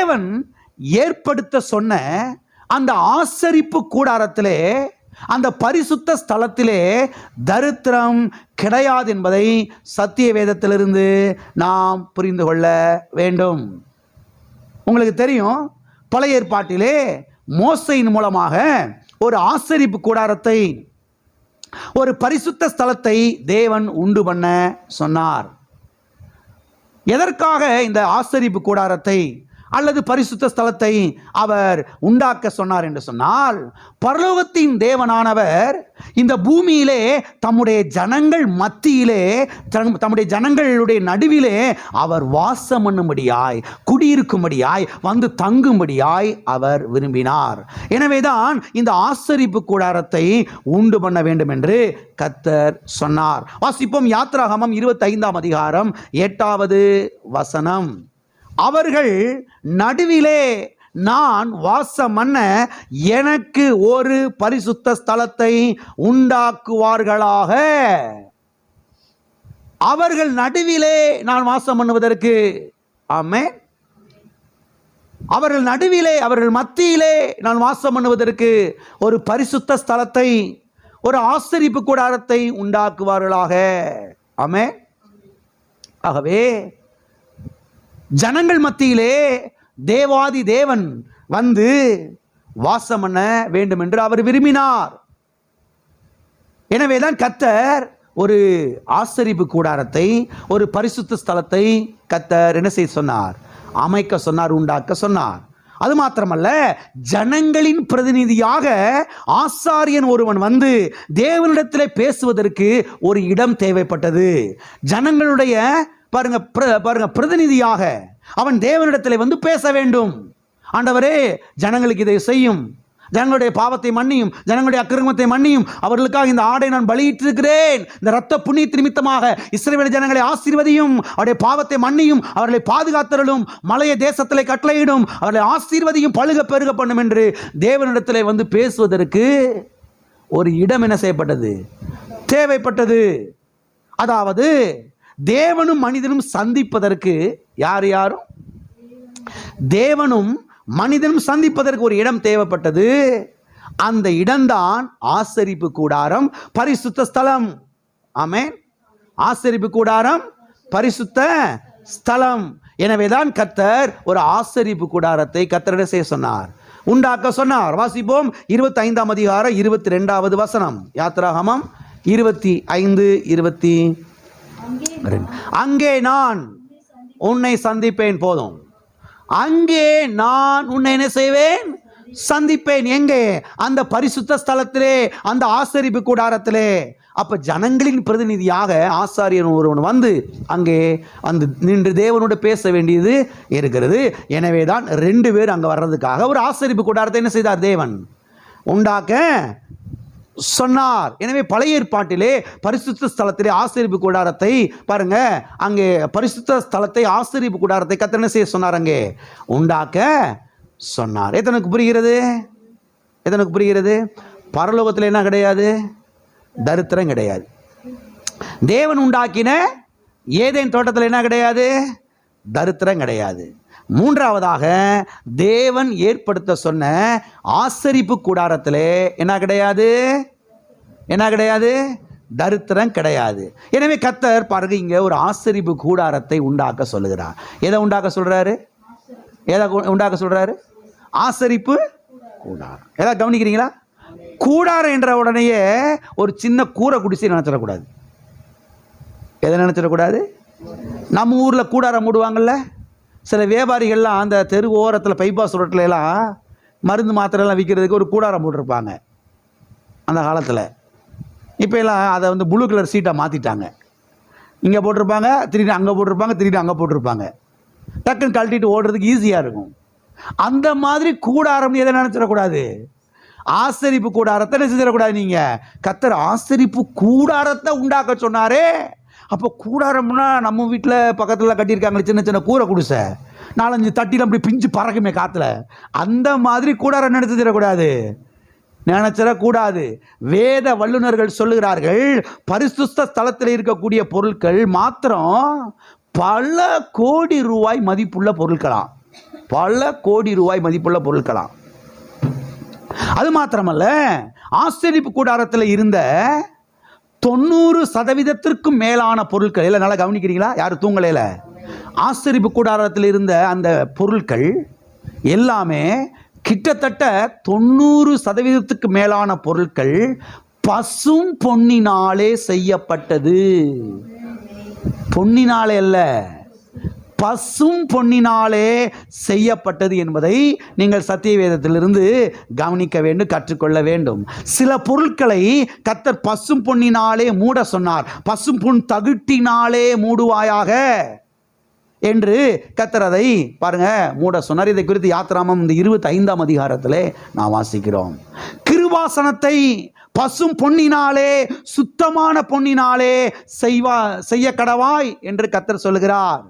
தேவன் ஏற்படுத்த சொன்ன அந்த ஆசரிப்பு கூடாரத்திலே, அந்த பரிசுத்த ஸ்தலத்திலே தரித்திரம் கிடையாது என்பதை சத்திய வேதத்திலிருந்து நாம் புரிந்து கொள்ள வேண்டும். உங்களுக்கு தெரியும், பழைய ஏற்பாட்டிலே மோசையின் மூலமாக ஒரு ஆசரிப்பு கூடாரத்தை, ஒரு பரிசுத்த ஸ்தலத்தை தேவன் உண்டு பண்ண சொன்னார். எதற்காக இந்த ஆசரிப்பு கூடாரத்தை அல்லது பரிசுத்த ஸ்தலத்தை அவர் உண்டாக்க சொன்னார் என்று சொன்னால், பரலோகத்தின் தேவனானவர் இந்த பூமியிலே தம்முடைய ஜனங்கள் மத்தியிலே, தம்முடைய ஜனங்களுடைய நடுவிலே அவர் வாசம் பண்ணும்படியாய், குடியிருக்கும்படியாய், வந்து தங்கும்படியாய் அவர் விரும்பினார். எனவேதான் இந்த ஆசரிப்பு கூடாரத்தை உண்டு பண்ண வேண்டும் என்று கர்த்தர் சொன்னார். வாசிப்போம் யாத்ராகமம் 25ஆம் அதிகாரம் 8வது வசனம். அவர்கள் நடுவிலே நான் வாசம் பண்ண எனக்கு ஒரு பரிசுத்த ஸ்தலத்தை உண்டாக்குவார்களாக. அவர்கள் நடுவிலே நான் வாசம் பண்ணுவதற்கு, ஆமென், அவர்கள் நடுவிலே, அவர்கள் மத்தியிலே நான் வாசம் பண்ணுவதற்கு ஒரு பரிசுத்த ஸ்தலத்தை, ஒரு ஆசரிப்பு கூடாரத்தை உண்டாக்குவார்களாக. ஆமென். ஆகவே ஜனங்கள் மத்தியிலே தேவாதி தேவன் வந்து வாசம் பண்ண வேண்டும் என்று அவர் விரும்பினார். எனவேதான் கர்த்தர் ஒரு ஆசரிப்பு கூடாரத்தை, ஒரு பரிசுத்த ஸ்தலத்தை கர்த்தர் என்ன செய்ய சொன்னார்? அமைக்க சொன்னார், உண்டாக்க சொன்னார். அது மாத்திரமல்ல, ஜனங்களின் பிரதிநிதியாக ஆசாரியன் ஒருவன் வந்து தேவனிடத்தில் பேசுவதற்கு ஒரு இடம் தேவைப்பட்டது. ஜனங்களுடைய பாருங்க பிரதிநிதியாக அவன் தேவனிடத்தில் வந்து பேச வேண்டும். ஆண்டவரே, ஜனங்களுக்கு இதை செய்யும், ஜனங்களுடைய பாவத்தை மன்னியும், ஜனங்களுடைய அக்கிரமத்தை மன்னியும், அவர்களுக்காக இந்த ஆடை நான் பலியிட்டிருக்கிறேன், இந்த இரத்த புண்ணிய நிமித்தமாக இஸ்ரவேல் ஜனங்களை ஆசீர்வதியும், அவருடைய பாவத்தை மன்னியும், அவர்களை பாதுகாத்தருளும், மலைய தேசத்திலே கட்டளையிடும், அவர்களை ஆசீர்வதியும், பழுக பெருக பண்ணும் என்று தேவனிடத்திலே வந்து பேசுவதற்கு ஒரு இடம் என்ன செய்யப்பட்டது? தேவைப்பட்டது. அதாவது தேவனும் மனிதனும் சந்திப்பதற்கு, யாரும் தேவனும் மனிதனும் சந்திப்பதற்கு ஒரு இடம் தேவைப்பட்டது. அந்த இடம்தான் ஆசரிப்பு கூடாரம், பரிசுத்த ஸ்தலம். ஆமென். ஆசரிப்பு கூடாரம், பரிசுத்த ஸ்தலம். எனவேதான் கர்த்தர் ஒரு ஆசரிப்பு கூடாரத்தை கர்த்தரிடம் செய்ய சொன்னார், உண்டாக்க சொன்னார். வாசிப்போம் 25ஆம் அதிகாரம் 22வது வசனம். யாத்ராகமம் 25:22. அங்கே நான் உன்னை சந்திப்பேன். போதும். அங்கே நான் உன்னை என்ன செய்வேன்? சந்திப்பேன். எங்கே? அந்த பரிசுத்த ஸ்தலத்திலே, அந்த ஆசரிப்பு கூடாரத்திலே. அப்ப ஜனங்களின் பிரதிநிதியாக ஆசாரியன் ஒருவன் வந்து அங்கே வந்து நின்று தேவனோடு பேச வேண்டியது இருக்கிறது. எனவேதான் 2 பேர் அங்கே வர்றதுக்காக ஒரு ஆசரிப்பு கூடாரத்தை என்ன செய்தார்? தேவன் உண்டாக்க சொன்னார். எனவே பழைய ஏற்பாட்டிலே பரிசுத்த ஸ்தலத்திலே ஆசரிப்பு கூடாரத்தை பாருங்க, அங்கே பரிசுத்த ஸ்தலத்தை, ஆசரிப்பு கூடாரத்தை கர்த்தர் என்ன செய்ய சொன்னார்? அங்கே உண்டாக்க சொன்னார். எத்தனைக்கு புரிகிறது? எத்தனைக்கு புரிகிறது? பரலோகத்தில் என்ன கிடையாது? தரித்திரம் கிடையாது. தேவன் உண்டாக்கின ஏதேன் தோட்டத்தில் என்ன கிடையாது? தரித்திரம் கிடையாது. மூன்றாவதாக, தேவன் ஏற்படுத்த சொன்ன ஆசரிப்பு கூடாரத்திலே என்ன கிடையாது? என்ன கிடையாது? தரித்திரம் கிடையாது. எனவே கர்த்தர் பாருங்க, இங்கே ஒரு ஆசரிப்பு கூடாரத்தை உண்டாக்க சொல்லுகிறார். எதை உண்டாக்க சொல்றாரு? எதை உண்டாக்க சொல்றாரு? ஆசரிப்பு கூடாரம். ஏதாவது கவனிக்கிறீங்களா? கூடாரம் என்ற உடனேயே ஒரு சின்ன கூரை குடிசை நினைச்சிடக்கூடாது. எதை நினைச்சிடக்கூடாது? நம்ம ஊரில் கூடாரம் மூடுவாங்கல்ல, சில வியாபாரிகள்லாம் அந்த தெரு ஓரத்தில் பைபாஸ் ரோட்டில் எல்லாம் மருந்து மாத்திரைலாம் விற்கிறதுக்கு ஒரு கூடாரம் போட்டிருப்பாங்க அந்த காலத்தில். இப்போ எல்லாம் அதை வந்து ப்ளூ கலர் சீட்டாக மாற்றிட்டாங்க. இங்கே போட்டிருப்பாங்க, திருடி அங்கே போட்டிருப்பாங்க, திருடி அங்கே போட்டிருப்பாங்க. டக்குன்னு கழட்டிட்டு ஓடுறதுக்கு ஈஸியாக இருக்கும். அந்த மாதிரி கூடாரம் எதை நினச்சிடக்கூடாது? ஆசரிப்பு கூடாரத்தை என்ன செஞ்சிடக்கூடாது? நீங்கள் கர்த்தர் ஆசரிப்பு கூடாரத்தை உண்டாக்க சொன்னாரே. அப்போ கூடாரம்னா நம்ம வீட்டில் பக்கத்தில் கட்டியிருக்காங்களே சின்ன சின்ன கூரை குடிசை, 4-5 தட்டியில் அப்படி பிஞ்சு பறக்குமே காற்றுல, அந்த மாதிரி கூடாரம் நினைச்சிடக்கூடாது, நினைச்சிடக்கூடாது. வேத வல்லுநர்கள் சொல்லுகிறார்கள், பரிசுத்த ஸ்தலத்தில் இருக்கக்கூடிய பொருட்கள் மாத்திரம் பல கோடி ரூபாய் மதிப்புள்ள பொருட்களாம். பல கோடி ரூபாய் மதிப்புள்ள பொருட்களாம். அது மாத்திரமல்ல, ஆசரிப்பு கூடாரத்தில் இருந்த 90% மேலான பொருட்கள் எல்லாம் நல்லா கவனிக்கிறீங்களா? யாரும் தூங்கலையில. ஆசரிப்பு கூடாரத்தில் இருந்த அந்த பொருட்கள் எல்லாமே கிட்டத்தட்ட 90% மேலான பொருட்கள் பசும் பொன்னினாலே செய்யப்பட்டது. பொன்னினாலே அல்ல, பசும் பொன்னினாலே செய்யப்பட்டது என்பதை நீங்கள் சத்திய வேதத்திலிருந்து கவனிக்க வேண்டும், கற்றுக்கொள்ள வேண்டும். சில பொருட்களை கர்த்தர் பசும் பொன்னினாலே மூட சொன்னார். பசும் பொன் தகுட்டினாலே மூடுவாயாக என்று கர்த்தர் அதை பாருங்க மூட சொன்னார். இதை குறித்து யாத்திராமம் இந்த 25ஆம் அதிகாரத்திலே நான் வாசிக்கிறோம். கிருபாசனத்தை பசும் பொன்னினாலே, சுத்தமான பொன்னினாலே செய்ய கடவாய் என்று கர்த்தர் சொல்லுகிறார்.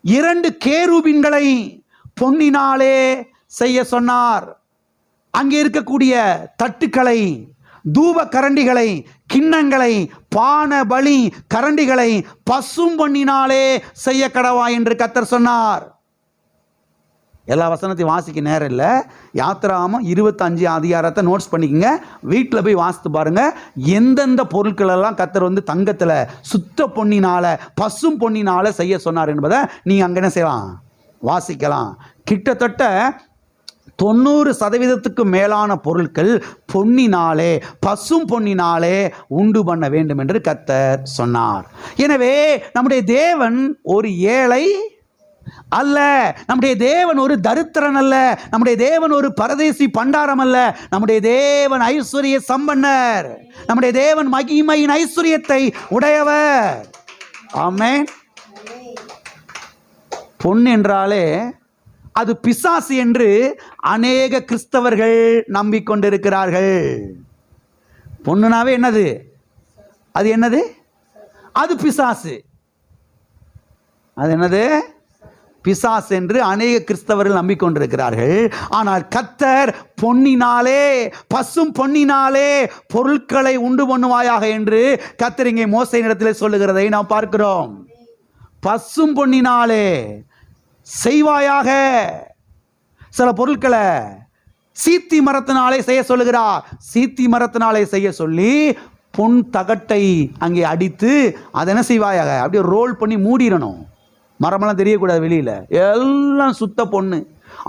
2 கேருபீன்களை பொன்னினாலே செய்ய சொன்னார். அங்கே இருக்கக்கூடிய தட்டுக்களை, தூப கரண்டிகளை, கிண்ணங்களை, பான பலி கரண்டிகளை பசும் பொன்னினாலே செய்ய கடவாய் என்று கர்த்தர் சொன்னார். எல்லா வசனத்தையும் வாசிக்க நேரம் இல்லை. யாத்திராமம் 25 அதிகாரத்தை நோட்ஸ் பண்ணிக்கங்க, வீட்டில் போய் வாசித்து பாருங்க. எந்தெந்த பொருட்கள் எல்லாம் கர்த்தர் தங்கத்தில் சுத்த பொன்னினால, பசும் பொன்னினால செய்ய சொன்னார் என்பதை நீங்கள் அங்கே என்ன செய்யலாம், வாசிக்கலாம். கிட்டத்தட்ட 90% மேலான பொருட்கள் பொன்னினாலே, பசும் பொன்னினாலே உண்டு பண்ண வேண்டும் என்று கர்த்தர் சொன்னார். எனவே நம்முடைய தேவன் ஒரு ஏழை அல்ல, நம்முடைய தேவன் ஒரு தரித்திரன் அல்ல, நம்முடைய தேவன் ஒரு பரதேசி பண்டாரம் அல்ல. நம்முடைய தேவன் ஐஸ்வர்ய சம்பன்னர், நம்முடைய தேவன் மகிமையின் ஐஸ்வர்யத்தை உடையவர். ஆமென். பொன் என்றாலே அது பிசாசு என்று அநேக கிறிஸ்தவர்கள் நம்பிக்கொண்டிருக்கிறார்கள். பொண்ணுனாவே என்னது? அது என்னது? அது பிசாசு. அது என்னது? பிசாசு என்று அநேக கிறிஸ்தவர்கள் நம்பிக்கொண்டிருக்கிறார்கள். ஆனால் கர்த்தர் பொன்னினாலே, பசும் பொன்னினாலே பொருட்களை உண்டு பண்ணுவாயாக என்று கர்த்தர் இங்கே மோசேயினிடத்தில் சொல்லுகிறதை நாம் பார்க்கிறோம். பசும் பொன்னினாலே செய்வாயாக. சில பொருட்களை சீத்தி மரத்தினாலே செய்ய சொல்லுகிறார். சீத்தி மரத்தினாலே செய்ய சொல்லி பொன் தகட்டை அங்கே அடித்து அதை என்ன செய்வாயாக, அப்படியே ரோல் பண்ணி மூடிடணும். மரமெல்லாம் தெரியக்கூடாது வெளியில், எல்லாம் சுத்த பொண்ணு.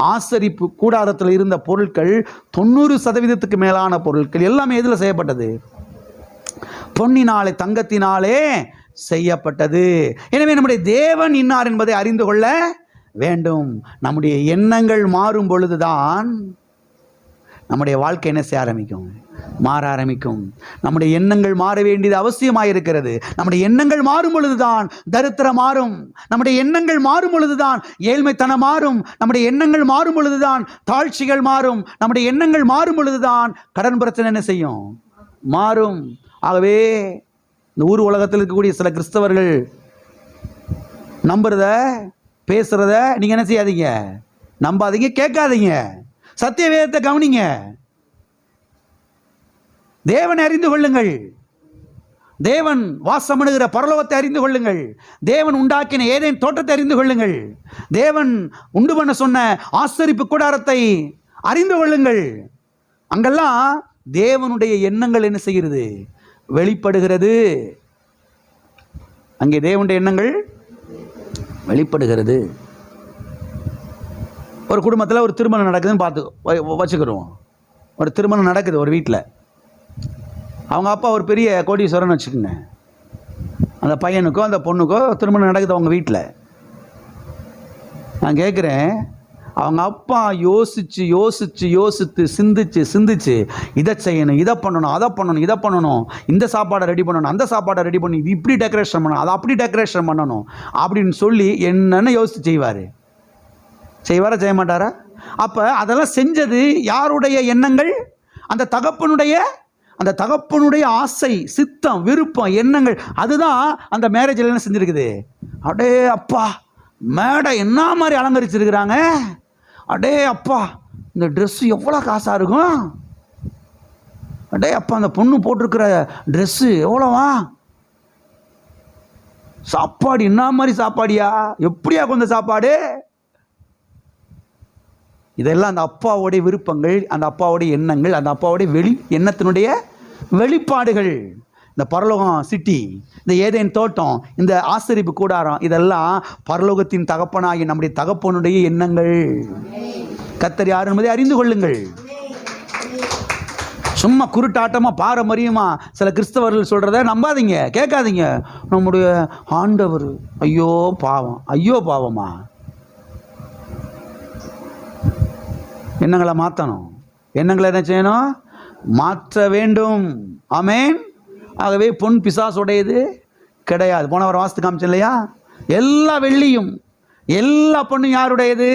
ஆசரிப்பு கூடாரத்தில் இருந்த பொருட்கள் 90% மேலான பொருட்கள் எல்லாமே எதில் செய்யப்பட்டது? பொன்னினாலே, தங்கத்தினாலே செய்யப்பட்டது. எனவே நம்முடைய தேவன் இன்னார் என்பதை அறிந்து கொள்ள வேண்டும். நம்முடைய எண்ணங்கள் மாறும் பொழுதுதான் நம்முடைய வாழ்க்கை என்ன செய்ய ஆரம்பிக்கும்? மாற ஆரம்பிக்கும். நம்முடைய எண்ணங்கள் மாற வேண்டியது அவசியமாக இருக்கிறது. நம்முடைய எண்ணங்கள் மாறும் பொழுதுதான் தரித்திரம் மாறும். நம்முடைய எண்ணங்கள் மாறும் பொழுதுதான் ஏழ்மைத்தனம் மாறும். நம்முடைய எண்ணங்கள் மாறும் பொழுதுதான் தாழ்ச்சிகள் மாறும். நம்முடைய எண்ணங்கள் மாறும் பொழுதுதான் கடன் பிரச்சனை என்ன செய்யும்? மாறும். ஆகவே இந்த ஊர் உலகத்தில் இருக்கக்கூடிய சில கிறிஸ்தவர்கள் நம்புறத, பேசுறத நீங்க என்ன செய்யாதீங்க, நம்பாதீங்க, கேட்காதீங்க. சத்திய வேதத்தை கவனிங்க. தேவனை அறிந்து கொள்ளுங்கள். தேவன் வாசம் பண்ணுகிற பரலோகத்தை அறிந்து கொள்ளுங்கள். தேவன் உண்டாக்கின ஏதேன் தோட்டத்தை அறிந்து கொள்ளுங்கள். தேவன் உண்டு பண்ண சொன்ன ஆசரிப்பு கூடாரத்தை அறிந்து கொள்ளுங்கள். அங்கெல்லாம் தேவனுடைய எண்ணங்கள் என்ன செய்கிறது? வெளிப்படுகிறது. அங்கே தேவனுடைய எண்ணங்கள் வெளிப்படுகிறது. ஒரு குடும்பத்தில் ஒரு திருமணம் நடக்குதுன்னு பார்த்து வச்சுக்கிறோம். ஒரு திருமணம் நடக்குது ஒரு வீட்டில். அவங்க அப்பா ஒரு பெரிய கோடீஸ்வரன் வச்சுக்கோங்க. அந்த பையனுக்கோ அந்த பொண்ணுக்கோ திருமணம் நடக்குது அவங்க வீட்டில். நான் கேட்குறேன், அவங்க அப்பா யோசித்து யோசித்து யோசித்து சிந்திச்சு சிந்திச்சு இதை செய்யணும், இதை பண்ணணும், அதை பண்ணணும், இதை பண்ணணும், இந்த சாப்பாடை ரெடி பண்ணணும், அந்த சாப்பாடை ரெடி பண்ணி இது இப்படி டெக்கரேஷன் பண்ணணும், அதை அப்படி டெக்கரேஷன் பண்ணணும் அப்படின்னு சொல்லி என்னென்ன யோசித்து செய்வார்? செய்வாரா, செய்ய மாட்டாரா? அப்போ அதெல்லாம் செஞ்சது யாருடைய எண்ணங்கள்? அந்த தகப்பனுடைய ஆசை, சித்தம், விருப்பம், எண்ணங்கள். அதுதான் அந்த மேரேஜில் என்ன செஞ்சுருக்குது? அடே அப்பா, மேடை என்ன மாதிரி அலங்கரிச்சிருக்கிறாங்க, அடே அப்பா இந்த ட்ரெஸ்ஸு எவ்வளோ காசாக இருக்கும், அடே அப்பா அந்த பொண்ணு போட்டிருக்கிற ட்ரெஸ்ஸு எவ்வளோவா, சாப்பாடு என்ன மாதிரி சாப்பாடியா, எப்படியா கொஞ்சம் சாப்பாடு, இதெல்லாம் அந்த அப்பாவுடைய விருப்பங்கள், அந்த அப்பாவுடைய எண்ணங்கள், அந்த அப்பாவுடைய எண்ணத்தினுடைய வெளிப்பாடுகள். இந்த பரலோகம் சிட்டி, இந்த ஏதேன் தோட்டம், இந்த ஆசரிப்பு கூடாரம், இதெல்லாம் பரலோகத்தின் தகப்பனாகி நம்முடைய தகப்பனுடைய எண்ணங்கள். கர்த்தர் யார் என்பதை அறிந்து கொள்ளுங்கள். சும்மா குருட்டாட்டமாக பாரம்பரியமா சில கிறிஸ்தவர்கள் சொல்கிறத நம்பாதீங்க, கேட்காதீங்க. நம்முடைய ஆண்டவர் ஐயோ பாவம், ஐயோ பாவமா. எண்ணங்களை மாற்றணும். எண்ணங்களை என்ன செய்யணும்? மாற்ற வேண்டும். ஆமென். ஆகவே பொன் பிசாசுடையது கிடையாது. போன வாரம் வாஸ்து காமிச்சேன் இல்லையா? எல்லா வெள்ளியும் எல்லா பொண்ணும் யாருடையது?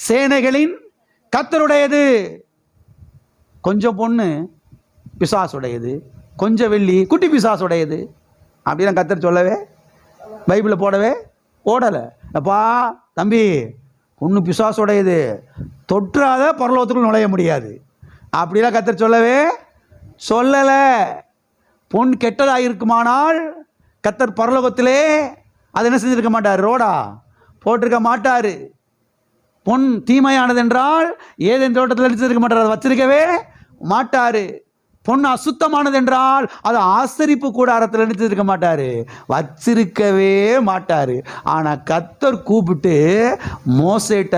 சேனைகளின் கர்த்தருடையது. கொஞ்சம் பொண்ணு பிசாசுடையது, கொஞ்சம் வெள்ளி குட்டி பிசாசுடையது. அப்படிலாம் கர்த்தர் சொல்லவே, பைபிளில் போடவே போடலை. அப்பா தம்பி, பொண்ணு பிசாசுடையது, தொற்றாத பரலோகத்துக்குள் நுழைய முடியாது அப்படிலாம் கர்த்தர் சொல்லலை. பொன் கெட்டதாக இருக்குமானால் கர்த்தர் பரலோகத்திலே அது என்ன செஞ்சிருக்க மாட்டார்? ரோடா போட்டிருக்க மாட்டார். பொன் தீமையானது என்றால் ஏதேன் தோட்டத்தில் அடிச்சிருக்க மாட்டார், அதை வச்சிருக்கவே மாட்டார். பொன் அசுத்தமானது என்றால் அதை ஆசரிப்பு கூடாரத்தில் அடிச்சிருக்க மாட்டார், வச்சிருக்கவே மாட்டார். ஆனால் கர்த்தர் கூப்பிட்டு மோசேட்ட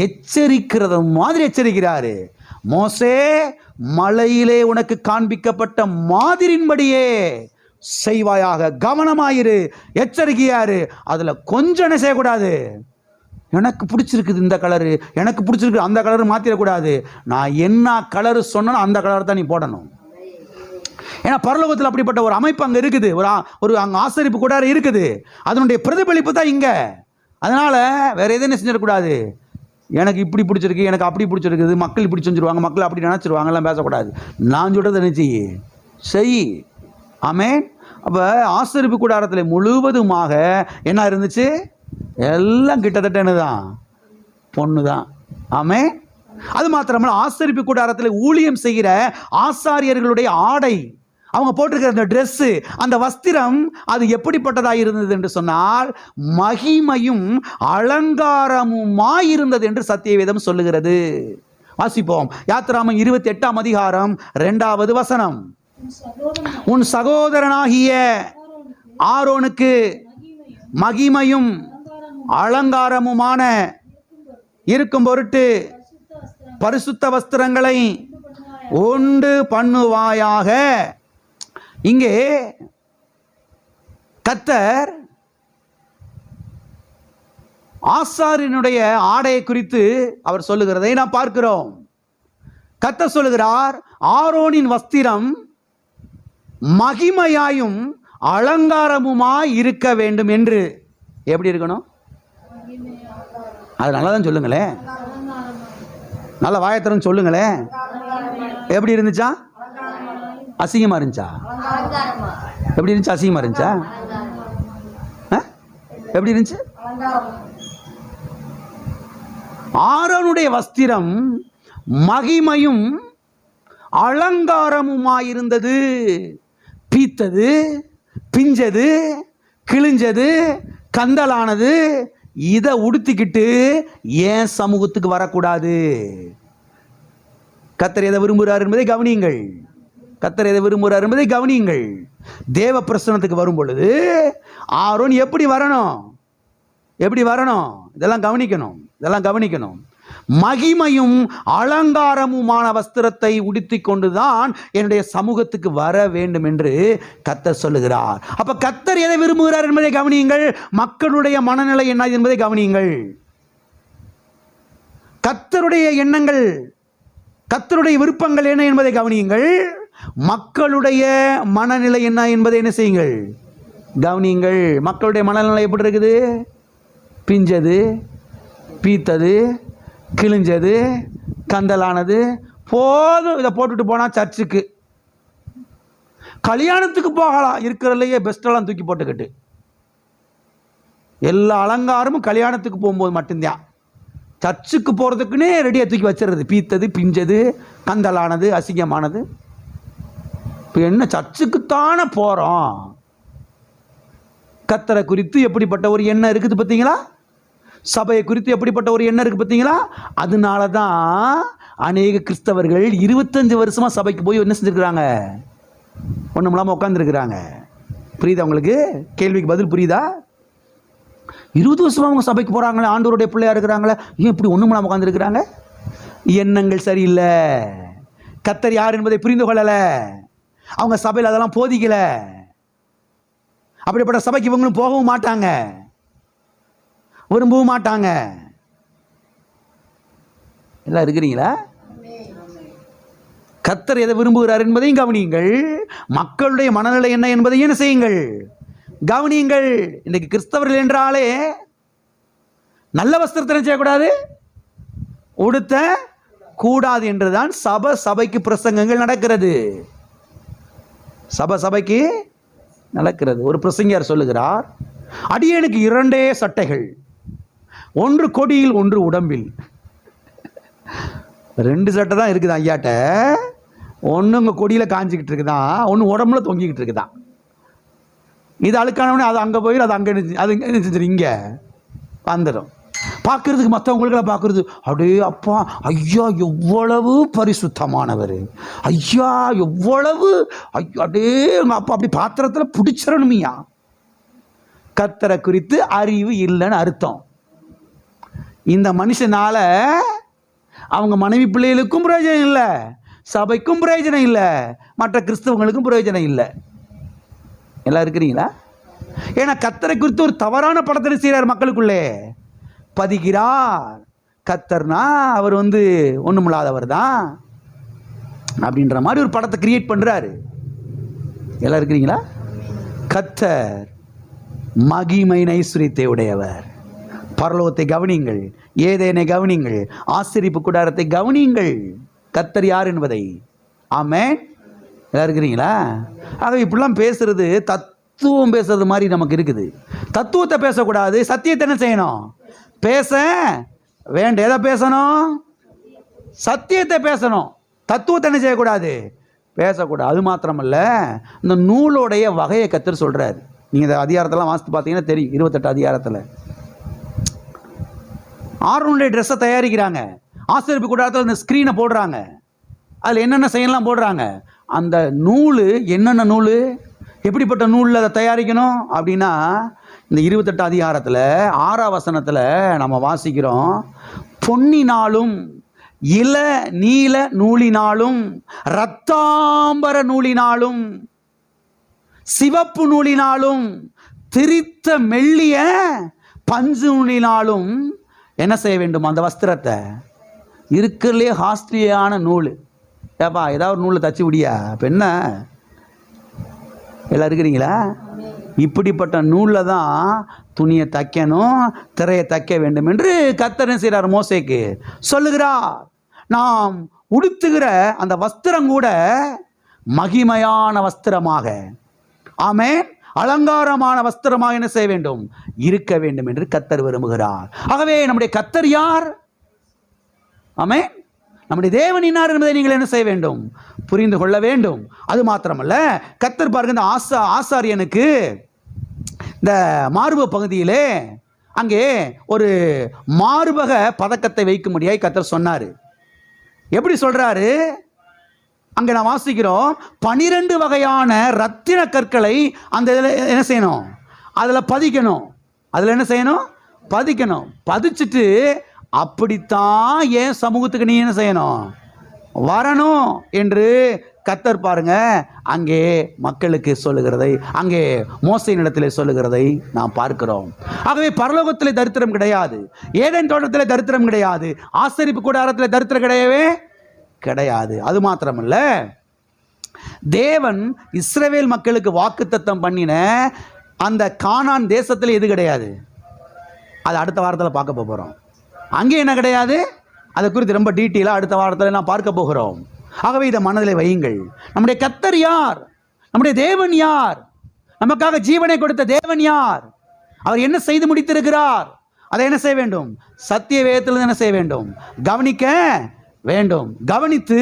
எச்சரிக்கிறது மாதிரி எச்சரிக்கிறாரு. மோசே, மலையிலே உனக்கு காண்பிக்கப்பட்ட மாதிரின்படியே செய்வாயாக, கவனமாயிரு, எச்சரிக்கையாரு. அதில் கொஞ்சம் என்ன செய்யக்கூடாது? எனக்கு பிடிச்சிருக்குது இந்த கலரு, எனக்கு பிடிச்சிருக்கு அந்த கலரு மாற்றிடக்கூடாது. நான் என்ன கலரு சொன்னோ அந்த கலர் தான் நீ போடணும். ஏன்னா பரலோகத்தில் அப்படிப்பட்ட ஒரு அமைப்பு அங்கே இருக்குது, ஒரு அங்கே ஆசரிப்பு கூடாரம் இருக்குது. அதனுடைய பிரதிபலிப்பு தான் இங்கே. அதனால் வேற எதுவும் செஞ்சிடக்கூடாது. எனக்கு இப்படி பிடிச்சிருக்கு, எனக்கு அப்படி பிடிச்சிருக்குது, மக்கள் இப்படி செஞ்சுருவாங்க, மக்கள் அப்படி நினச்சிருவாங்க, எல்லாம் பேசக்கூடாது. நான் சொல்கிறது என்ன செய். ஆமென். அப்போ ஆசரிப்பு கூடாரத்தில் முழுவதுமாக என்ன இருந்துச்சு? எல்லாம் கிட்டத்தட்ட என்னதான்? பொண்ணு தான். ஆமென். அது மாத்திரமல்ல, ஆசரிப்பு கூடாரத்தில் ஊழியம் செய்கிற ஆசாரியர்களுடைய ஆடை, அவங்க போட்டிருக்கிற அந்த ட்ரெஸ்ஸு, அந்த வஸ்திரம், அது எப்படிப்பட்டதாக இருந்தது என்று சொன்னால் மகிமையும் அலங்காரமுமாய் இருந்தது என்று சத்தியவேதம் சொல்லுகிறது. வாசிப்போம். யாத்திராமம் 28ஆம் அதிகாரம் 2வது வசனம். உன் சகோதரனாகிய ஆரோனுக்கு மகிமையும் அலங்காரமுமான இருக்கும் பொருட்டு பரிசுத்த வஸ்திரங்களை உண்டு பண்ணுவாயாக. இங்கே கர்த்தர் ஆசாரியனுடைய ஆடையை குறித்து அவர் சொல்லுகிறதை நாம் பார்க்கிறோம். கர்த்தர் சொல்லுகிறார், ஆரோனின் வஸ்திரம் மகிமையாயும் அலங்காரமுமாய் இருக்க வேண்டும் என்று. எப்படி இருக்கணும்? அது நல்லா தான் சொல்லுங்களேன், நல்ல வாயத்திறன்னு சொல்லுங்களேன். எப்படி இருந்துச்சா? அசிங்கமா இருந்துச்சா? எப்படி இருந்துச்சு? அசிங்கமா இருந்துச்சா? எப்படி இருந்துச்சு? ஆரோனுடைய வஸ்திரம் மகிமையும் அலங்காரமுமாயிருந்தது. பீத்தது, பிஞ்சது, கிழிஞ்சது, கந்தலானது, இதை உடுத்திக்கிட்டு ஏன் சமூகத்துக்கு வரக்கூடாது? கர்த்தர் எதை விரும்புகிறார் என்பதை கவனியுங்கள். கர்த்தர் எதை விரும்புகிறார் என்பதை கவனியுங்கள். தேவ பிரசன்னத்துக்கு வரும் பொழுது ஆரோன் எப்படி வரணும்? எப்படி வரணும்? இதெல்லாம் கவனிக்கணும். மகிமையும் அலங்காரமுமான வஸ்திரத்தை உடுத்தி கொண்டுதான் என்னுடைய சமூகத்துக்கு வர வேண்டும் என்று கர்த்தர் சொல்லுகிறார். அப்ப கர்த்தர் எதை விரும்புகிறார் என்பதை கவனியுங்கள். மக்களுடைய மனநிலை என்ன என்பதை கவனியுங்கள். கர்த்தருடைய எண்ணங்கள், கர்த்தருடைய விருப்பங்கள் என்ன என்பதை கவனியுங்கள். மக்களுடைய மனநிலை என்ன என்பதை என்ன செய்யுங்கள்? கவனியுங்கள். மக்களுடைய மனநிலை எப்படி இருக்குது? பிஞ்சது, பீத்தது, கிழிஞ்சது, கந்தலானது. போதும், இதை போட்டுட்டு போனால் சர்ச்சுக்கு, கல்யாணத்துக்கு போகலாம், இருக்கிறதுலையே பெஸ்டெல்லாம் தூக்கி போட்டுக்கிட்டு எல்லா அலங்காரமும் கல்யாணத்துக்கு போகும்போது மட்டும்தான். சர்ச்சுக்கு போகிறதுக்குன்னே ரெடியாக தூக்கி வச்சிடுறது. பீத்தது, பிஞ்சது, கந்தலானது, அசிங்கமானது. இப்போ என்ன, சர்ச்சுக்குத்தானே போகிறோம். கர்த்தரை குறித்து எப்படிப்பட்ட ஒரு எண்ணம் இருக்குது பார்த்தீங்களா? சபையை குறித்து எப்படிப்பட்ட ஒரு எண்ணம் இருக்கு பார்த்தீங்களா? அதனால தான் அநேக கிறிஸ்தவர்கள் 25 வருஷமா சபைக்கு போய் என்ன செஞ்சிருக்கிறாங்க? ஒன்றும் இல்லாமல் உட்காந்துருக்கிறாங்க. புரியுதா உங்களுக்கு? கேள்விக்கு பதில் புரியுதா? 20 வருஷமா அவங்க சபைக்கு போகிறாங்களே, ஆண்டவருடைய பிள்ளையா இருக்கிறாங்களே, ஏன் இப்படி ஒன்றும் இல்லாமல் உட்காந்துருக்கிறாங்க? எண்ணங்கள் சரியில்லை. கர்த்தர் யார் என்பதை புரிந்து கொள்ளலை. அவங்க சபையில் அதெல்லாம் போதிக்கல. அப்படிப்பட்ட சபைக்கு இவங்களும் போகவும் மாட்டாங்க, விரும்பவும் மாட்டாங்க. எல்லாம் இருக்கிறீங்களா? கர்த்தர் எதை விரும்புகிறார் என்பதையும் கவனியுங்கள். மக்களுடைய மனநிலை என்ன என்பதையும் என்ன செய்யுங்கள்? கவனியுங்கள். இன்றைக்கு கிறிஸ்தவர்கள் என்றாலே நல்ல வஸ்திரத்தை செய்யக்கூடாது, உடுத்த கூடாது என்றுதான் சபைக்கு பிரசங்கங்கள் நடக்கிறது. சபைக்கு நடக்கிறது. ஒரு பிரசங்கியார் சொல்லுகிறார், அடியேனுக்கு 2 சட்டைகள், ஒன்று கொடியில் ஒன்று உடம்பில். 2 சட்டை தான் இருக்குதான் ஐயாட்ட. ஒன்று உங்கள் கொடியில் காஞ்சிக்கிட்டு இருக்குதான், ஒன்று உடம்புல தொங்கிக்கிட்டு இருக்குதான். இது அழுக்கானவனே அது அங்கே போயிடும், அது அங்கே அது இங்கே வந்துடும். பார்க்கறதுக்கு மற்றவங்களுக்கெல்லாம் பார்க்கறது, அப்படியே அப்பா ஐயா எவ்வளவு பரிசுத்தமானவர், ஐயா எவ்வளவு அப்படியே அப்பா அப்படி பாத்திரத்தில் பிடிச்சிடணுமியா. கர்த்தரை குறித்து அறிவு இல்லைன்னு அர்த்தம். இந்த மனுஷனால அவங்க மனைவி பிள்ளைகளுக்கும் பிரயோஜனம் இல்லை, சபைக்கும் பிரயோஜனம் இல்லை, மற்ற கிறிஸ்தவங்களுக்கும் பிரயோஜனம் இல்லை. எல்லாம் இருக்கிறீங்களா? ஏன்னா கர்த்தரை குறித்து ஒரு தவறான படத்தை செய்கிறார், மக்களுக்குள்ளே பதிகிறார். கர்த்தர்னா அவர் ஒண்ணுமில்லாதவர் தான் அப்படின்ற மாதிரி ஒரு படத்தை கிரியேட் பண்றாரு. எல்லாம் இருக்கிறீங்களா? கர்த்தர் மகிமை ஐஸ்வரியத்தை உடையவர். பரலோகத்தை கவனியுங்கள், ஏதேனை கவனியுங்கள், ஆசரிப்பு கூடாரத்தை கவனியுங்கள். கர்த்தர் யார் என்பதை. ஆமென். எல்லாம் இருக்கிறீங்களா? ஆக இப்படிலாம் பேசுறது தத்துவம் பேசுறது மாதிரி நமக்கு இருக்குது. தத்துவத்தை பேசக்கூடாது, சத்தியத்தை என்ன செய்யணும்? பேச வேண்டாம். எதை பேசணும்? சத்தியத்தை பேசணும். தத்துவத்தை என்ன செய்யக்கூடாது? பேசக்கூடாது. அது மாத்திரமல்ல, இந்த நூலோடைய வகையை கர்த்தர் சொல்றாரு. நீங்க இந்த அதிகாரத்தெல்லாம் வாசித்து பார்த்தீங்கன்னா தெரியும். 28 அதிகாரத்தில் ஆரோனுடைய ட்ரெஸ்ஸை தயாரிக்கிறாங்க. ஆசரிப்பு கூடாரத்தில் இந்த ஸ்க்ரீனை போடுறாங்க. அதில் என்னென்ன செய்யலாம் போடுறாங்க. அந்த நூல் என்னென்ன நூல், எப்படிப்பட்ட நூலில் அதை தயாரிக்கணும் அப்படின்னா, இந்த 28 அதிகாரத்தில் 6ஆம் வசனத்தில் நம்ம வாசிக்கிறோம், பொன்னினாலும் இள நீல நூலினாலும் இரத்தாம்பர நூலினாலும் சிவப்பு நூலினாலும் திரித்த மெல்லிய பஞ்சு நூலினாலும் என்ன செய்ய வேண்டும்? அந்த வஸ்திரத்தை இருக்கிறதுலே காஸ்ட்லியான நூல். ஏப்பா ஏதாவது ஒரு நூலில் தச்சு விடியா? இப்போ என்ன? எல்லாம் இருக்கிறீங்களா? இப்படிப்பட்ட நூலில் தான் துணியை தைக்கணும், திரையை தைக்க வேண்டும் என்று கர்த்தர் செய்கிறார், மோசேக்கு சொல்லுகிறார். நாம் உடுத்துகிற அந்த வஸ்திரம் கூட மகிமையான வஸ்திரமாக, ஆமென், அலங்காரமான வஸ்திரமாக என்ன செய்ய வேண்டும்? இருக்க வேண்டும் என்று கர்த்தர் விரும்புகிறார். ஆகவே நம்முடைய கர்த்தர் யார்? ஆமென். நம்முடைய தேவன் இன்னார் என்பதை நீங்கள் என்ன செய்ய வேண்டும்? புரிந்து கொள்ள வேண்டும். அது மாத்திரமல்ல, கர்த்தர் பாருங்க, இந்த ஆசாரியனுக்கு இந்த மார்பு பகுதியிலே அங்கே ஒரு மார்பக பதக்கத்தை வைக்கும்படியாய் கர்த்தர் சொன்னார். எப்படி சொல்றாரு? அங்கே நான் வாசிக்கிறோம், 12 வகையான ரத்தின கற்களை அந்த இதில் என்ன செய்யணும்? அதில் பதிக்கணும். அதில் என்ன செய்யணும்? பதிக்கணும். பதிச்சுட்டு அப்படித்தான் ஏன் சமூகத்துக்கு நீ என்ன செய்யணும்? வரணும் என்று கர்த்தர் பாருங்க அங்கே மக்களுக்கு சொல்லுகிறதை, அங்கே மோசேயினிடத்தில் சொல்லுகிறதை நாம் பார்க்கிறோம். ஆகவே பரலோகத்தில் தரித்திரம் கிடையாது, ஏதேன் தோட்டத்தில் தரித்திரம் கிடையாது, ஆசரிப்பு கூடாரத்தில் தரித்திரம் கிடையவே கிடையாது. அது மாத்திரமல்ல, தேவன் இஸ்ரவேல் மக்களுக்கு வாக்குத்தத்தம் பண்ணின அந்த கானான் தேசத்தில் எது கிடையாது? அது அடுத்த வாரத்தில் பார்க்க போகிறோம். அங்கே என்ன கிடையாது? அதை குறித்து ரொம்ப டீட்டெயிலாக அடுத்த வாரத்தில் நான் பார்க்க போகிறோம். ஆகவே இதை மனதில் வையுங்கள். நம்முடைய கர்த்தர் யார்? நம்முடைய தேவன் யார்? நமக்காக ஜீவனை கொடுத்த தேவன் யார்? அவர் என்ன செய்து முடித்திருக்கிறார்? அதை என்ன செய்ய வேண்டும்? சத்திய வேதத்தில் என்ன செய்ய வேண்டும்? கவனிக்க வேண்டும். கவனித்து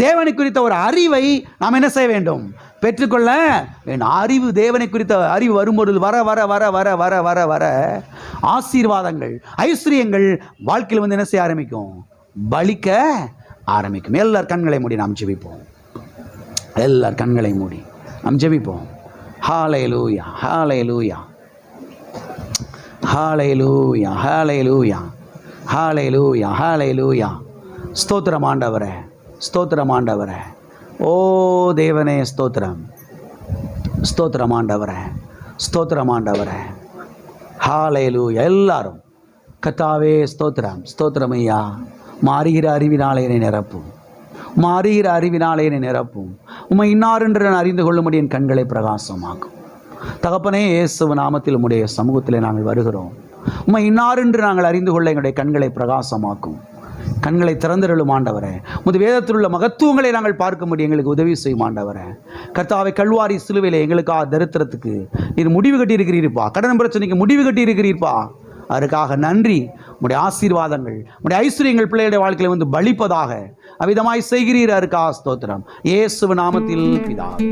தேவனை குறித்த ஒரு அறிவை நாம் என்ன செய்ய வேண்டும்? பெற்றுக்கொள்ள வேண்டும். அறிவு, தேவனை குறித்த அறிவு வரும்பொழுது வர வர வர வர வர வர வர ஆசீர்வாதங்கள், ஐஸ்வர்யங்கள் வாழ்க்கையில் வந்து என்ன செய்ய ஆரம்பிக்கும்? பலிக்க ஆரம்பிக்கும். எல்லார் கண்களை மூடி நாம் ஜெபிப்போம். எல்லார் கண்களை மூடி நாம் ஜெபிப்போம். ஹல்லேலூயா, ஹல்லேலூயா, ஹல்லேலூயா, ஹல்லேலூயா, ஹல்லேலூயா, ஹல்லேலூயா. ஸ்தோத்திரம் ஆண்டவரே, ஸ்தோத்திரம் ஆண்டவரே. ஓ தேவனே ஸ்தோத்திரம், ஸ்தோத்திரம் ஆண்டவரே, ஸ்தோத்திரம் ஆண்டவரே. ஹல்லேலூயா. எல்லாரும் கர்த்தாவே ஸ்தோத்திரம், ஸ்தோத்திரம் ஐயா. மாறுகிற அறிவினாலே என்னை நிரப்பும், மாறுகிற அறிவினாலே என்னை நிரப்பும். உம்மை இன்னாரென்று நான் அறிந்து கொள்ளும்படி என் கண்களை பிரகாசமாக்கும். தகப்பனே, இயேசு நாமத்தில் உம்முடைய சமூகத்தில் நாங்கள் வருகிறோம். உம்மை இன்னாரென்று நாங்கள் அறிந்து கொள்ள எங்களுடைய கண்களை பிரகாசமாக்கும். கண்களை திறந்திருளும் ஆண்டவரே. உமது வேதத்தில் உள்ள மகத்துவங்களை நாங்கள் பார்க்கும்படி எங்களுக்கு உதவி செய்யும் ஆண்டவரே. கர்த்தாவை, கல்வாரி சிலுவையில் எங்களுக்காக தரித்திரத்துக்கு நீர் முடிவு கட்டி இருக்கிறீர்ப்பா. கடன் பிரச்சனைக்கு முடிவு கட்டி இருக்கிறீர்ப்பா. அதற்காக நன்றி. உம்முடைய ஆசீர்வாதங்கள், உம்முடைய ஐஸ்வர்யங்கள் பிள்ளைகளுடைய வாழ்க்கையில் வந்து பலிப்பதாக அவ்விதமாய் செய்கிறீர். அதற்காக ஸ்தோத்திரம். இயேசு நாமத்தில் பிதாவே.